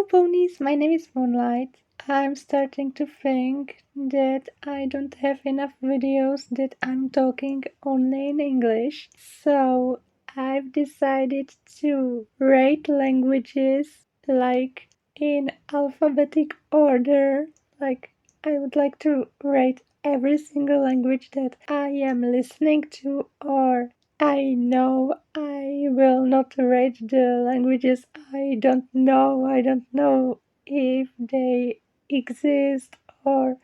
ponies, my name is Moonlight. I'm starting to think that I don't have enough videos that I'm talking only in English. So I've decided to rate languages like in alphabetic order. Like I would like to rate every single language that I am listening to, or I know I will not rate the languages I don't know. I don't know if they exist or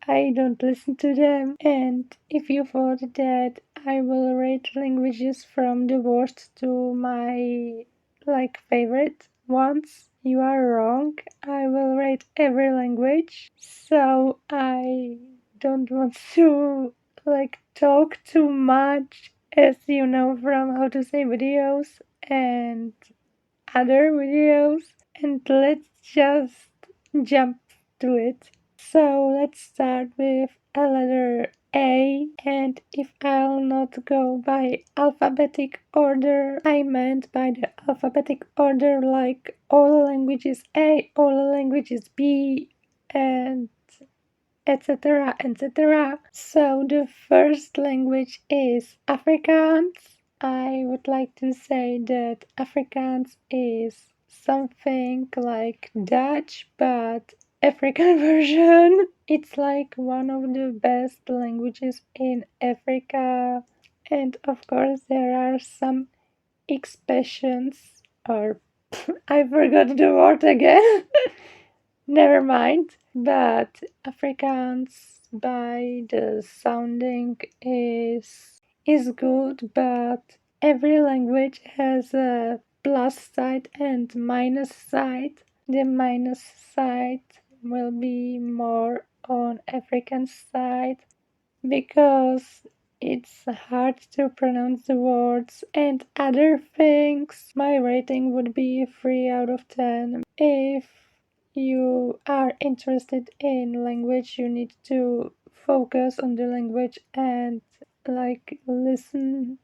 I don't listen to them. And if you thought that I will rate languages from the worst to my favorite ones, you are wrong. I will rate every language. So I don't want to talk too much, as you know from how to say videos and other videos, and let's just jump to it. So let's start with a letter A, and if I'll not go by alphabetic order, I meant by the alphabetic order like all languages A, all languages B, and etc. etc. So the first language is Afrikaans. I would like to say that Afrikaans is something like Dutch, but African version. It's like one of the best languages in Africa, and of course there are some expressions, or I forgot the word again. Never mind. But Afrikaans by the sounding is good, but every language has a plus side and minus side. The minus side will be more on African side because it's hard to pronounce the words and other things. My rating would be 3 out of 10. If you are interested in language, you need to focus on the language and listen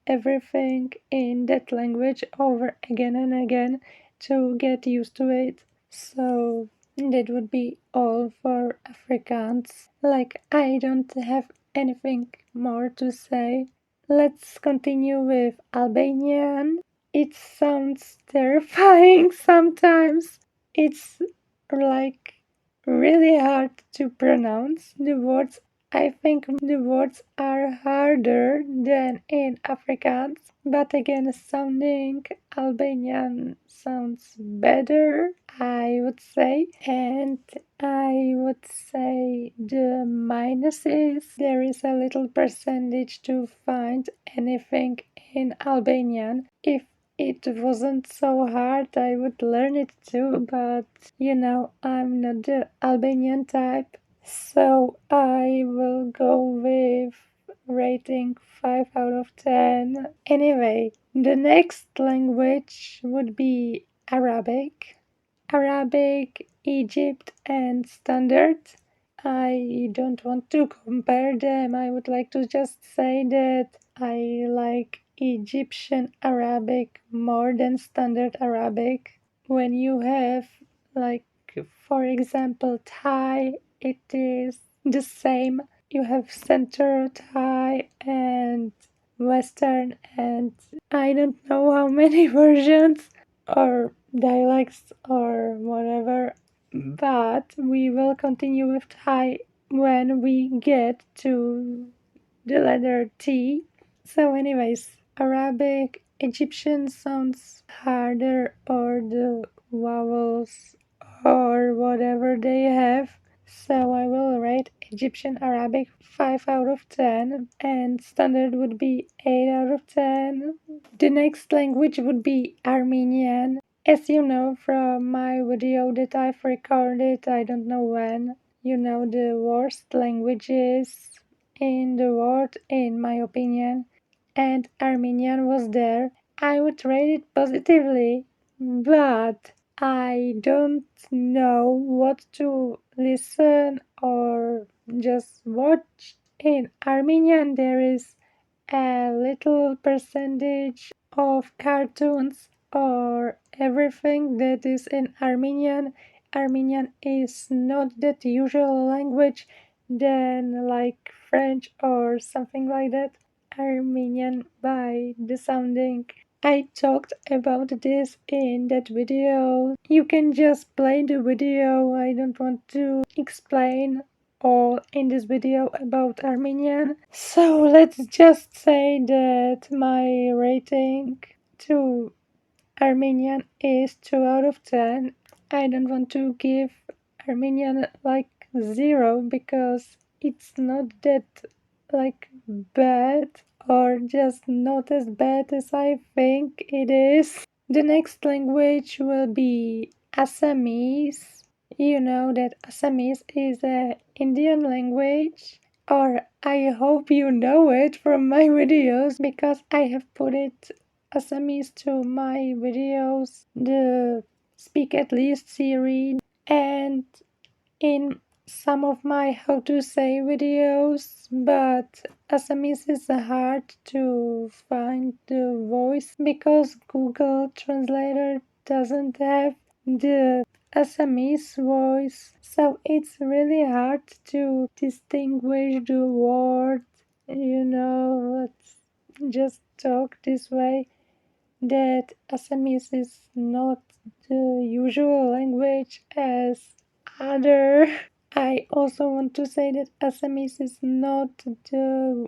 everything in that language over again and again to get used to it. So that would be all for Afrikaans. I don't have anything more to say. Let's continue with Albanian. It sounds terrifying sometimes. It's like really hard to pronounce the words. I think the words are harder than in Afrikaans, but again, sounding Albanian sounds better, I would say. And I would say the minus is there is a little percentage to find anything in Albanian. If it wasn't so hard, I would learn it too, but I'm not the Albanian type, so I will go with rating 5 out of 10. Anyway, the next language would be Arabic. Arabic, Egypt, and Standard. I don't want to compare them. I would like to just say that I like Egyptian Arabic more than Standard Arabic. When you have, for example, Thai, it is the same. You have Central Thai and Western, and I don't know how many versions or dialects or whatever, but we will continue with Thai when we get to the letter T. So, anyways, Arabic, Egyptian sounds harder, or the vowels or whatever they have. So I will rate Egyptian Arabic 5 out of 10, and Standard would be 8 out of 10. The next language would be Armenian. As you know from my video that I've recorded, I don't know when, the worst languages in the world, in my opinion, and Armenian was there. I would rate it positively, but I don't know what to listen or just watch. In Armenian, there is a little percentage of cartoons or everything that is in Armenian. Armenian is not that usual language than like French or something like that. Armenian by the sounding. I talked about this in that video. You can just play the video. I don't want to explain all in this video about Armenian. So let's just say that my rating to Armenian is 2 out of 10. I don't want to give Armenian like 0 because it's not that like bad or just not as bad as I think it is. The next language will be Assamese. You know that Assamese is a Indian language, or I hope you know it from my videos because I have put it Assamese to my videos, the Speak At Least series, and in some of my how to say videos, but Assamese is hard to find the voice because Google Translator doesn't have the Assamese voice, so it's really hard to distinguish the word. Let's just talk this way that Assamese is not the usual language as other. I also want to say that Assamese is not the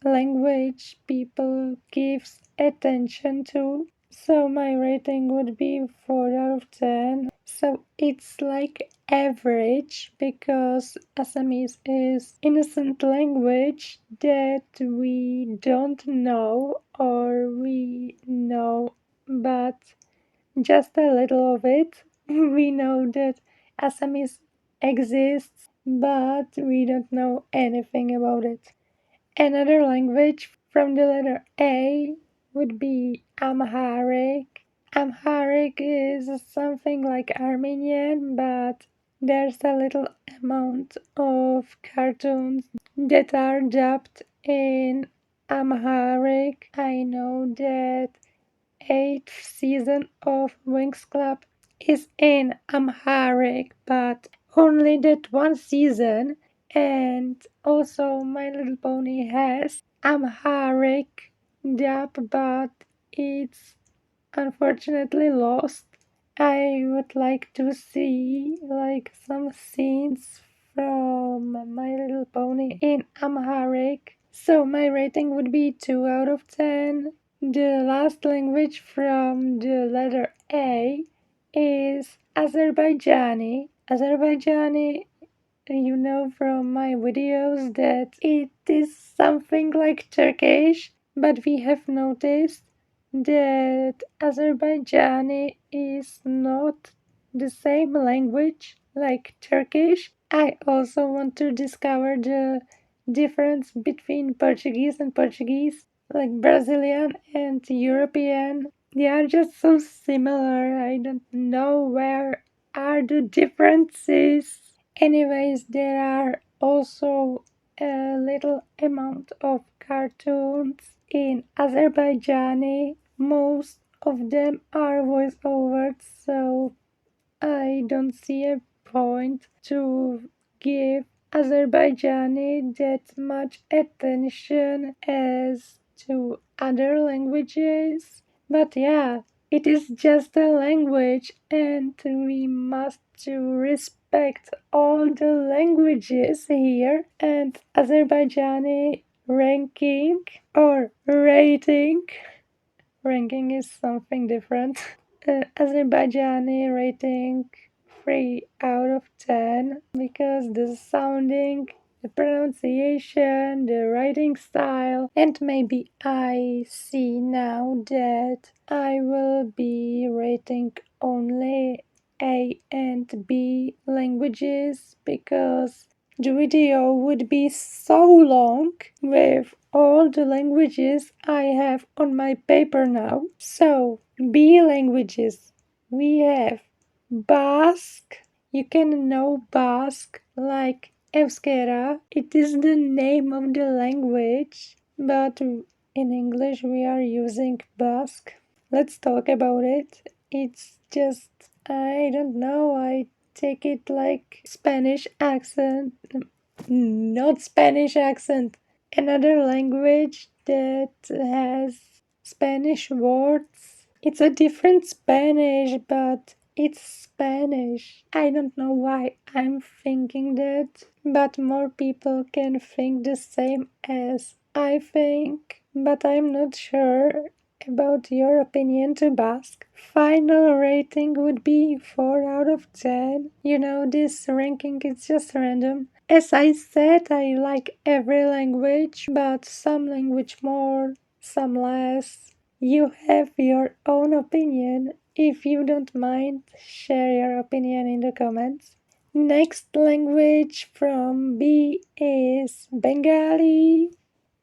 language people gives attention to. So my rating would be 4 out of 10. So it's like average because Assamese is innocent language that we don't know or we know but just a little of it. We know that Assamese exists, but we don't know anything about it. Another language from the letter A would be Amharic. Amharic is something like Armenian, but there's a little amount of cartoons that are dubbed in Amharic. I know that 8th season of Winx Club is in Amharic, but only that one season. And also, My Little Pony has Amharic dub, but it's unfortunately lost. I would like to see like some scenes from My Little Pony in Amharic. So my rating would be 2 out of 10. The last language from the letter A is Azerbaijani. Azerbaijani, you know from my videos that it is something like Turkish, but we have noticed that Azerbaijani is not the same language like Turkish. I also want to discover the difference between Portuguese and Portuguese, like Brazilian and European. They are just so similar. I don't know where are the differences. Anyways, there are also a little amount of cartoons in Azerbaijani. Most of them are voiceovers, so I don't see a point to give Azerbaijani that much attention as to other languages. But yeah, it is just a language and we must to respect all the languages here, and Azerbaijani ranking or rating. Ranking is something different. Azerbaijani rating 3 out of 10 because the sounding, the pronunciation, the writing style, and maybe I see now that I will be rating only A and B languages because the video would be so long with all the languages I have on my paper now. So, B languages. We have Basque. You can know Basque like Euskera. It is the name of the language, but in English we are using Basque. Let's talk about it. It's just, I don't know, I take it like Spanish accent. Not Spanish accent. Another language that has Spanish words. It's a different Spanish, but it's Spanish. I don't know why I'm thinking that, but more people can think the same as I think, but I'm not sure about your opinion to Basque. Final rating would be 4 out of 10. You know, this ranking is just random. As I said, I like every language, but some language more, some less. You have your own opinion. If you don't mind, share your opinion in the comments. Next language from B is Bengali.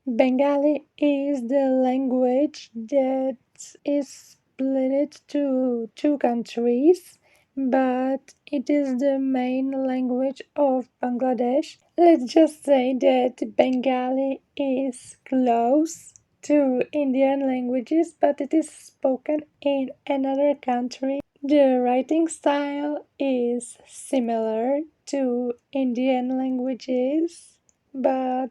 Bengali is the language that is split to two countries, but it is the main language of Bangladesh. Let's just say that Bengali is close to Indian languages, but it is spoken in another country. The writing style is similar to Indian languages, but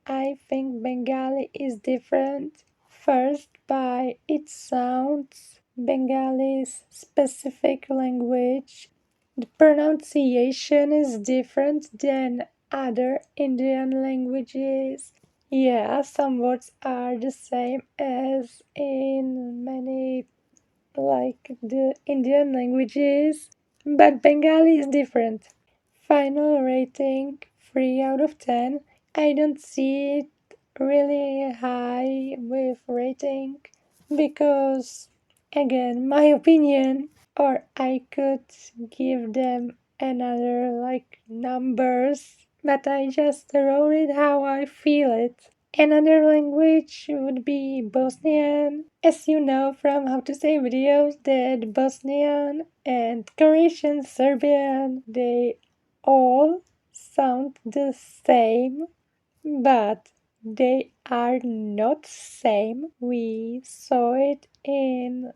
I think Bengali is different. First, by its sounds, Bengali's specific language. The pronunciation is different than other Indian languages. Yeah, some words are the same as in many like the Indian languages, but Bengali is different. Final rating 3 out of 10. I don't see it really high with rating because, again, my opinion, or I could give them another like numbers, but I just wrote it how I feel it. Another language would be Bosnian. As you know from how to say videos, that Bosnian and Croatian, Serbian, they all sound the same, but they are not same. We saw it in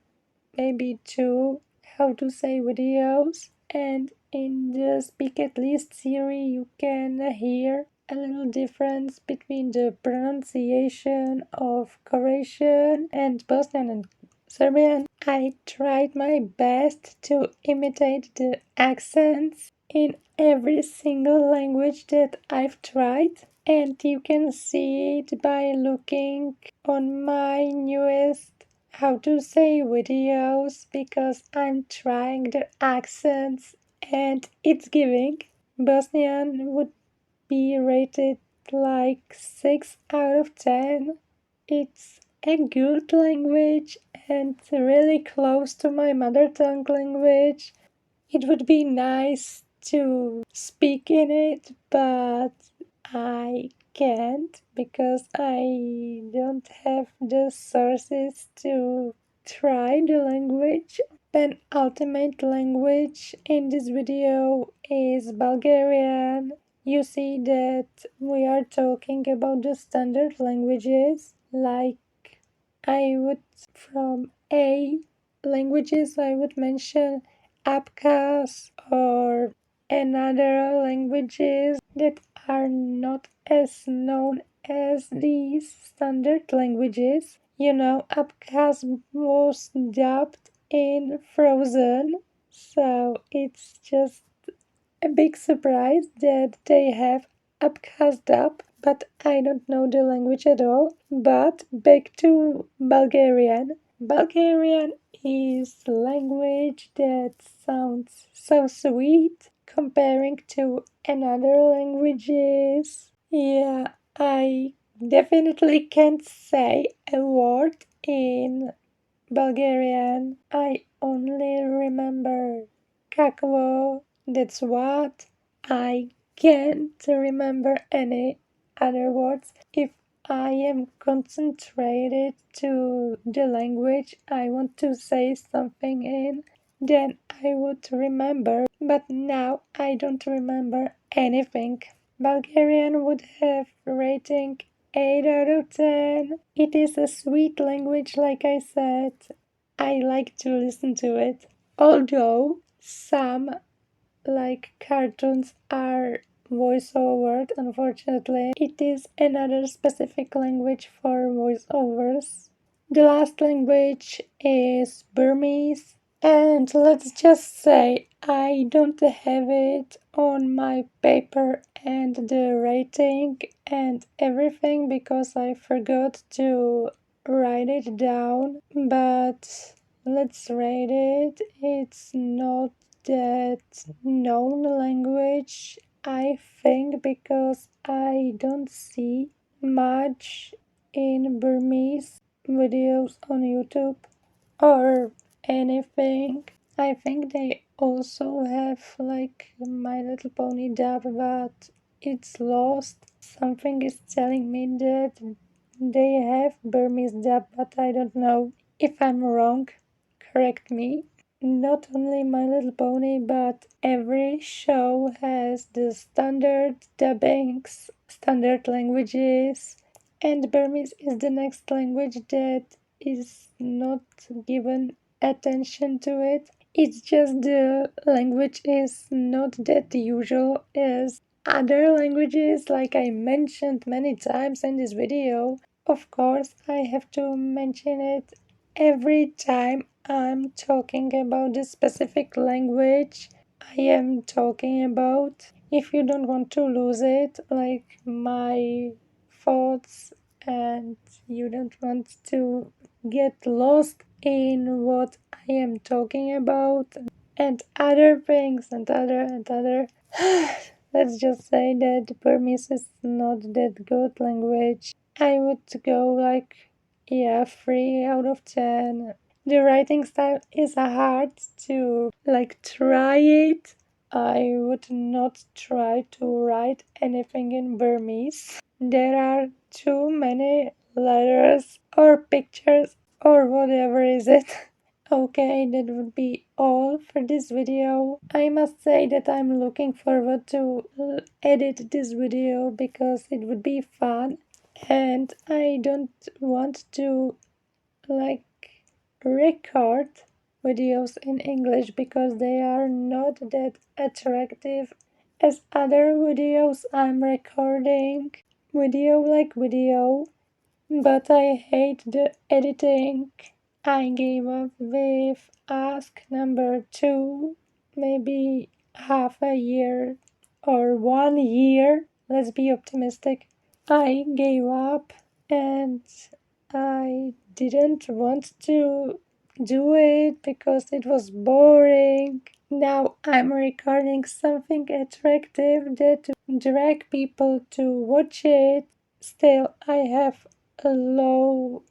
maybe two how to say videos, and in the Speak At Least series you can hear a little difference between the pronunciation of Croatian and Bosnian and Serbian. I tried my best to imitate the accents in every single language that I've tried, and you can see it by looking on my newest how to say videos because I'm trying the accents and it's giving. Bosnian would be rated like 6 out of 10. It's a good language and really close to my mother tongue language. It would be nice to speak in it, but I can't because I don't have the sources to try the language. Penultimate language in this video is Bulgarian. You see that we are talking about the standard languages like I would from A languages I would mention Abkhaz or another languages that are not as known as these standard languages. You know, Abkhaz was dubbed in Frozen, so it's just a big surprise that they have Abkhaz dub, but I don't know the language at all. But back to Bulgarian. Bulgarian is language that sounds so sweet comparing to another languages. Yeah, I definitely can't say a word in Bulgarian. I only remember kakvo. That's what. I can't remember any other words. If I am concentrated to the language I want to say something in, then I would remember. But now I don't remember anything. Bulgarian would have rating 8 out of 10. It is a sweet language, like I said. I like to listen to it. Although some cartoons are voiceovered, unfortunately, it is another specific language for voiceovers. The last language is Burmese, and let's just say I don't have it on my paper and the rating and everything because I forgot to write it down, but let's rate it. It's not that known language, I think, because I don't see much in Burmese videos on YouTube or anything. I think they also have My Little Pony dub, but it's lost. Something is telling me that they have Burmese dub, but I don't know. If I'm wrong, correct me. Not only My Little Pony, but every show has the standard dubbings, standard languages, and Burmese is the next language that is not given attention to it. It's just the language is not that usual as other languages, like I mentioned many times in this video. Of course, I have to mention it every time I'm talking about the specific language I am talking about. If you don't want to lose it, like my thoughts, and you don't want to get lost in what I am talking about and other things and other. Let's just say that Burmese is not that good language. I would go yeah, 3 out of 10. The writing style is hard to try it. I would not try to write anything in Burmese. There are too many letters or pictures or whatever is it. Okay, that would be all for this video. I must say that I'm looking forward to edit this video because it would be fun, and I don't want to like record videos in English because they are not that attractive as other videos I'm recording. Video, but I hate the editing. I gave up with Ask number 2, maybe half a year or 1 year. Let's be optimistic. I gave up and I didn't want to do it because it was boring. Now I'm recording something attractive that drag people to watch it. Still, I have a low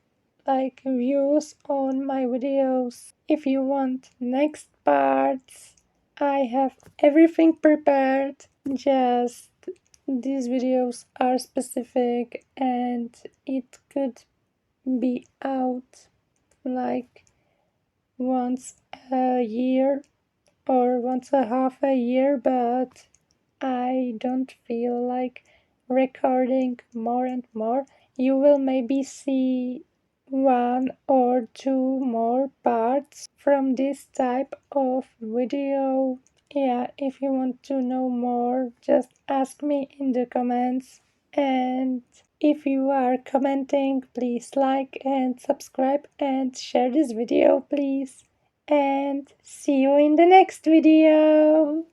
views on my videos. If you want next parts, I have everything prepared. Just these videos are specific and it could be out like once a year or once a half a year, but I don't feel like recording more and more. You will maybe see 1 or 2 more parts from this type of video. Yeah, if you want to know more, just ask me in the comments. And if you are commenting, please like and subscribe and share this video, please. And see you in the next video.